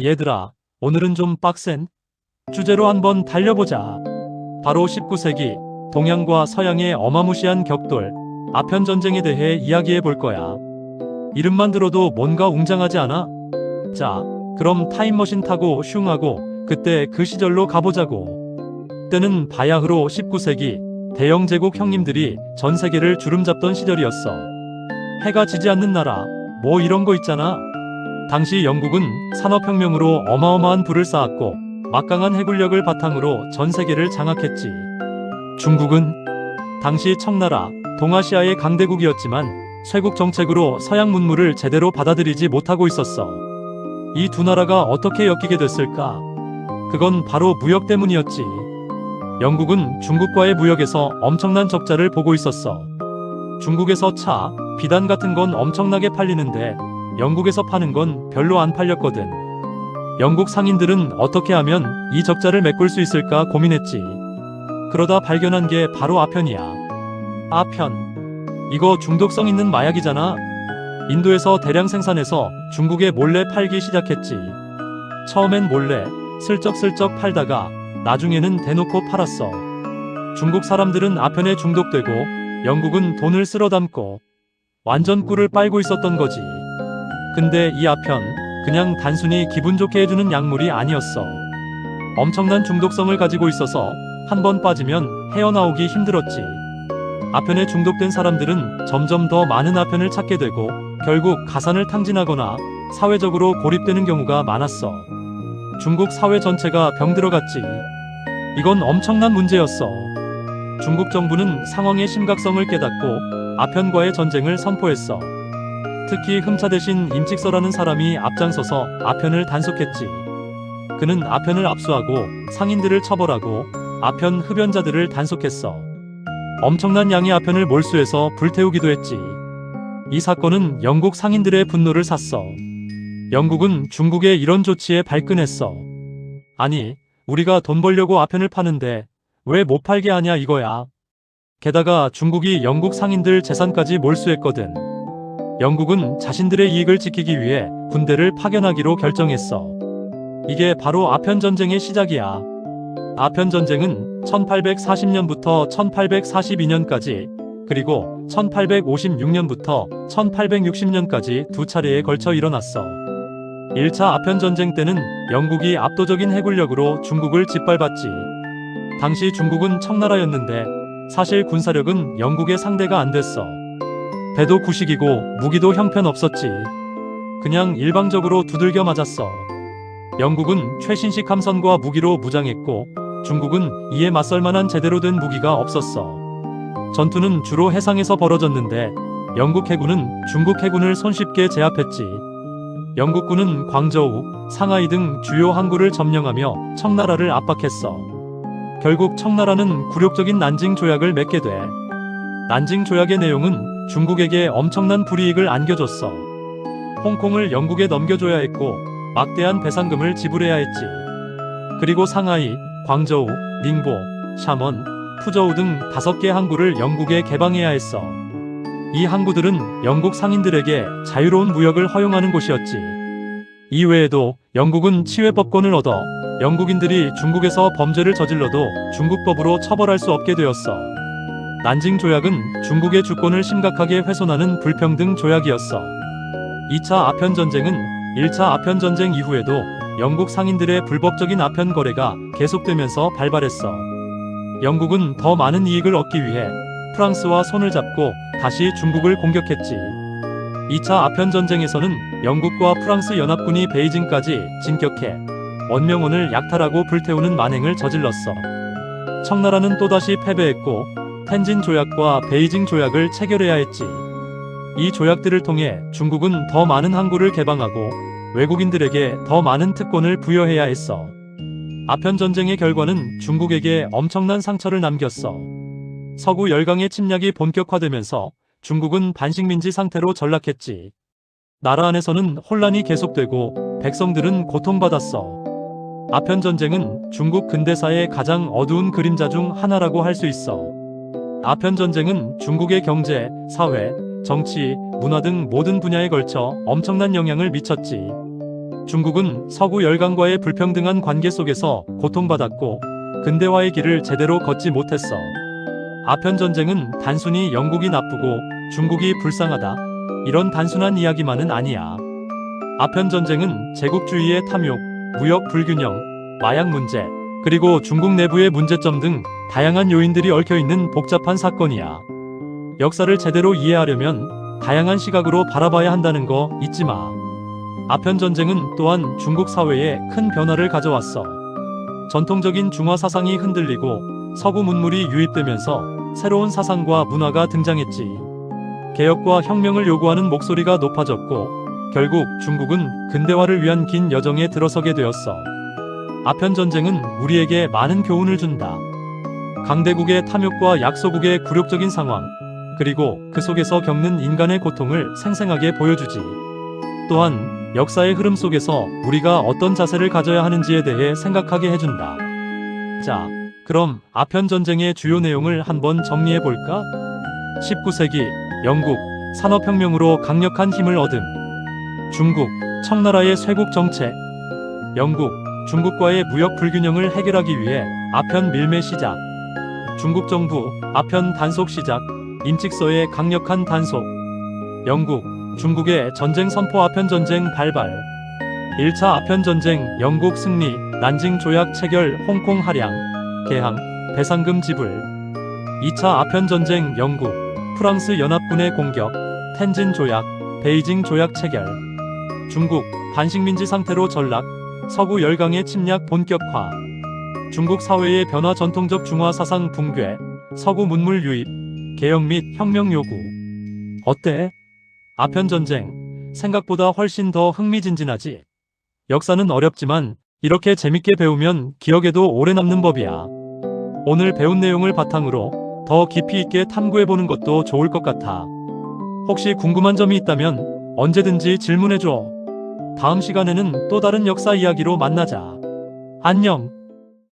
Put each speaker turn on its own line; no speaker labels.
얘들아, 오늘은 좀 빡센 주제로 한번 달려보자. 바로 19세기 동양과 서양의 어마무시한 격돌, 아편전쟁에 대해 이야기해 볼 거야. 이름만 들어도 뭔가 웅장하지 않아? 자, 그럼 타임머신 타고 슝하고 그때 그 시절로 가보자고. 때는 바야흐로 19세기 대영 제국 형님들이 전 세계를 주름잡던 시절이었어. 해가 지지 않는 나라, 뭐 이런 거 있잖아. 당시 영국은 산업혁명으로 어마어마한 부를 쌓았고 막강한 해군력을 바탕으로 전 세계를 장악했지. 중국은 당시 청나라, 동아시아의 강대국이었지만 쇄국 정책으로 서양 문물을 제대로 받아들이지 못하고 있었어. 이 두 나라가 어떻게 엮이게 됐을까? 그건 바로 무역 때문이었지. 영국은 중국과의 무역에서 엄청난 적자를 보고 있었어. 중국에서 차, 비단 같은 건 엄청나게 팔리는데 영국에서 파는 건 별로 안 팔렸거든. 영국 상인들은 어떻게 하면 이 적자를 메꿀 수 있을까 고민했지. 그러다 발견한 게 바로 아편이야. 아편. 이거 중독성 있는 마약이잖아. 인도에서 대량 생산해서 중국에 몰래 팔기 시작했지. 처음엔 몰래, 슬쩍슬쩍 팔다가 나중에는 대놓고 팔았어. 중국 사람들은 아편에 중독되고 영국은 돈을 쓸어 담고 완전 꿀을 빨고 있었던 거지. 근데 이 아편, 그냥 단순히 기분 좋게 해주는 약물이 아니었어. 엄청난 중독성을 가지고 있어서 한 번 빠지면 헤어나오기 힘들었지. 아편에 중독된 사람들은 점점 더 많은 아편을 찾게 되고 결국 가산을 탕진하거나 사회적으로 고립되는 경우가 많았어. 중국 사회 전체가 병들어갔지. 이건 엄청난 문제였어. 중국 정부는 상황의 심각성을 깨닫고 아편과의 전쟁을 선포했어. 특히 흠차 대신 임칙서라는 사람이 앞장서서 아편을 단속했지. 그는 아편을 압수하고 상인들을 처벌하고 아편 흡연자들을 단속했어. 엄청난 양의 아편을 몰수해서 불태우기도 했지. 이 사건은 영국 상인들의 분노를 샀어. 영국은 중국의 이런 조치에 발끈했어. 아니, 우리가 돈 벌려고 아편을 파는데 왜 못 팔게 하냐 이거야. 게다가 중국이 영국 상인들 재산까지 몰수했거든. 영국은 자신들의 이익을 지키기 위해 군대를 파견하기로 결정했어. 이게 바로 아편전쟁의 시작이야. 아편전쟁은 1840년부터 1842년까지 그리고 1856년부터 1860년까지 두 차례에 걸쳐 일어났어. 1차 아편전쟁 때는 영국이 압도적인 해군력으로 중국을 짓밟았지. 당시 중국은 청나라였는데 사실 군사력은 영국의 상대가 안 됐어. 배도 구식이고 무기도 형편없었지. 그냥 일방적으로 두들겨 맞았어. 영국은 최신식 함선과 무기로 무장했고 중국은 이에 맞설만한 제대로 된 무기가 없었어. 전투는 주로 해상에서 벌어졌는데 영국 해군은 중국 해군을 손쉽게 제압했지. 영국군은 광저우, 상하이 등 주요 항구를 점령하며 청나라를 압박했어. 결국 청나라는 굴욕적인 난징 조약을 맺게 돼. 난징 조약의 내용은 중국에게 엄청난 불이익을 안겨줬어. 홍콩을 영국에 넘겨줘야 했고 막대한 배상금을 지불해야 했지. 그리고 상하이, 광저우, 닝보, 샤먼, 푸저우 등 5개 항구를 영국에 개방해야 했어. 이 항구들은 영국 상인들에게 자유로운 무역을 허용하는 곳이었지. 이외에도 영국은 치외법권을 얻어 영국인들이 중국에서 범죄를 저질러도 중국법으로 처벌할 수 없게 되었어. 난징 조약은 중국의 주권을 심각하게 훼손하는 불평등 조약이었어. 2차 아편전쟁은 1차 아편전쟁 이후에도 영국 상인들의 불법적인 아편 거래가 계속되면서 발발했어. 영국은 더 많은 이익을 얻기 위해 프랑스와 손을 잡고 다시 중국을 공격했지. 2차 아편전쟁에서는 영국과 프랑스 연합군이 베이징까지 진격해 원명원을 약탈하고 불태우는 만행을 저질렀어. 청나라는 또다시 패배했고 텐진 조약과 베이징 조약을 체결해야 했지. 이 조약들을 통해 중국은 더 많은 항구를 개방하고 외국인들에게 더 많은 특권을 부여해야 했어. 아편전쟁의 결과는 중국에게 엄청난 상처를 남겼어. 서구 열강의 침략이 본격화되면서 중국은 반식민지 상태로 전락했지. 나라 안에서는 혼란이 계속되고 백성들은 고통받았어. 아편전쟁은 중국 근대사의 가장 어두운 그림자 중 하나라고 할 수 있어. 아편전쟁은 중국의 경제, 사회, 정치, 문화 등 모든 분야에 걸쳐 엄청난 영향을 미쳤지. 중국은 서구 열강과의 불평등한 관계 속에서 고통받았고 근대화의 길을 제대로 걷지 못했어. 아편전쟁은 단순히 영국이 나쁘고 중국이 불쌍하다, 이런 단순한 이야기만은 아니야. 아편전쟁은 제국주의의 탐욕, 무역 불균형, 마약 문제, 그리고 중국 내부의 문제점 등 다양한 요인들이 얽혀있는 복잡한 사건이야. 역사를 제대로 이해하려면 다양한 시각으로 바라봐야 한다는 거 잊지 마. 아편전쟁은 또한 중국 사회에 큰 변화를 가져왔어. 전통적인 중화 사상이 흔들리고 서구 문물이 유입되면서 새로운 사상과 문화가 등장했지. 개혁과 혁명을 요구하는 목소리가 높아졌고 결국 중국은 근대화를 위한 긴 여정에 들어서게 되었어. 아편전쟁은 우리에게 많은 교훈을 준다. 강대국의 탐욕과 약소국의 굴욕적인 상황, 그리고 그 속에서 겪는 인간의 고통을 생생하게 보여주지. 또한 역사의 흐름 속에서 우리가 어떤 자세를 가져야 하는지에 대해 생각하게 해준다. 자, 그럼 아편전쟁의 주요 내용을 한번 정리해볼까? 19세기 영국 산업혁명으로 강력한 힘을 얻음. 중국 청나라의 쇄국 정책. 영국 중국과의 무역 불균형을 해결하기 위해 아편 밀매 시작. 중국 정부 아편 단속 시작. 임칙서의 강력한 단속. 영국 중국의 전쟁 선포 아편전쟁 발발. 1차 아편전쟁 영국 승리, 난징 조약 체결, 홍콩 할양, 개항, 배상금 지불. 2차 아편전쟁 영국, 프랑스 연합군의 공격, 텐진 조약, 베이징 조약 체결. 중국 반식민지 상태로 전락, 서구 열강의 침략 본격화. 중국 사회의 변화, 전통적 중화 사상 붕괴, 서구 문물 유입, 개혁 및 혁명 요구. 어때? 아편전쟁 생각보다 훨씬 더 흥미진진하지? 역사는 어렵지만 이렇게 재밌게 배우면 기억에도 오래 남는 법이야. 오늘 배운 내용을 바탕으로 더 깊이 있게 탐구해보는 것도 좋을 것 같아. 혹시 궁금한 점이 있다면 언제든지 질문해줘. 다음 시간에는 또 다른 역사 이야기로 만나자. 안녕.